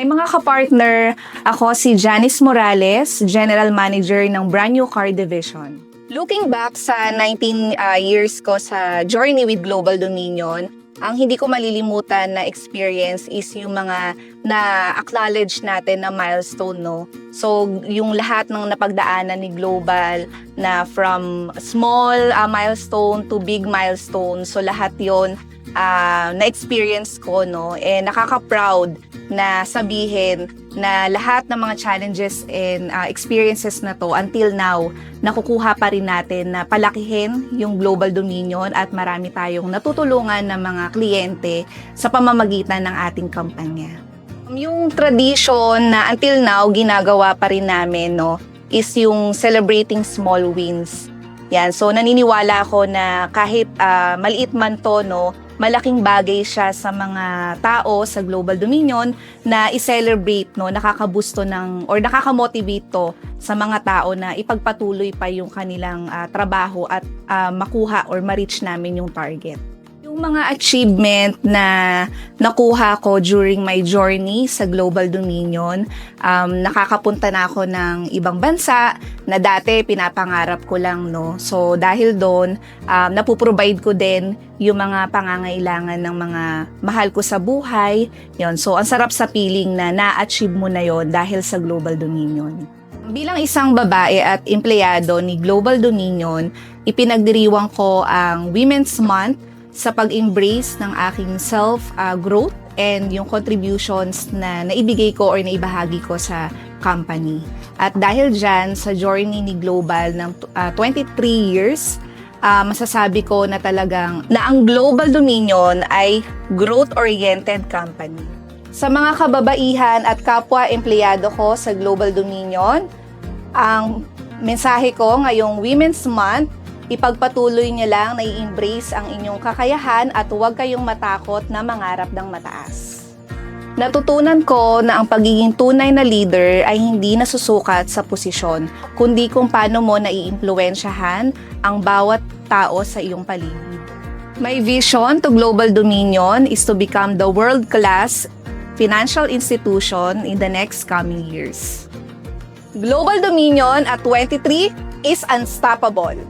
Hi mga kapartner, ako si Janice Morales, General Manager ng Brand New Car Division. Looking back sa 19 years ko sa journey with Global Dominion, ang hindi ko malilimutan na experience is yung mga na-acknowledge natin na milestone, no? So, yung lahat ng napagdaanan ni Global na from small milestone to big milestone, so lahat yon na-experience ko, no? Nakaka-proud na sabihin na lahat ng mga challenges and experiences na to until now, nakukuha pa rin natin na palakihin yung Global Dominion at marami tayong natutulungan ng mga kliyente sa pamamagitan ng ating kampanya. Yung tradition na until now ginagawa pa rin namin, no, is yung celebrating small wins. Yan, so naniniwala ako na kahit maliit man to, no, malaking bagay siya sa mga tao sa Global Dominion na i-celebrate, no, nakakabusto ng or nakakamotivate to sa mga tao na ipagpatuloy pa yung kanilang trabaho at makuha or ma-reach namin yung target. Yung mga achievement na nakuha ko during my journey sa Global Dominion, nakakapunta na ako ng ibang bansa na dati pinapangarap ko lang, no. So dahil doon, napuprovide ko din yung mga pangangailangan ng mga mahal ko sa buhay. Yon. So ang sarap sa feeling na na-achieve mo na yon dahil sa Global Dominion. Bilang isang babae at empleyado ni Global Dominion, ipinagdiriwang ko ang Women's Month sa pag-embrace ng aking self-growth and yung contributions na naibigay ko or naibahagi ko sa company. At dahil dyan, sa journey ni Global ng 23 years, masasabi ko na talagang na ang Global Dominion ay growth-oriented company. Sa mga kababaihan at kapwa empleyado ko sa Global Dominion, ang mensahe ko ngayong Women's Month, ipagpatuloy niyo lang na i-embrace ang inyong kakayahan at huwag kayong matakot na mangarap ng mataas. Natutunan ko na ang pagiging tunay na leader ay hindi nasusukat sa posisyon, kundi kung paano mo naiimpluwensyahan ang bawat tao sa iyong paligid. My vision to Global Dominion is to become the world-class financial institution in the next coming years. Global Dominion at 23 is unstoppable.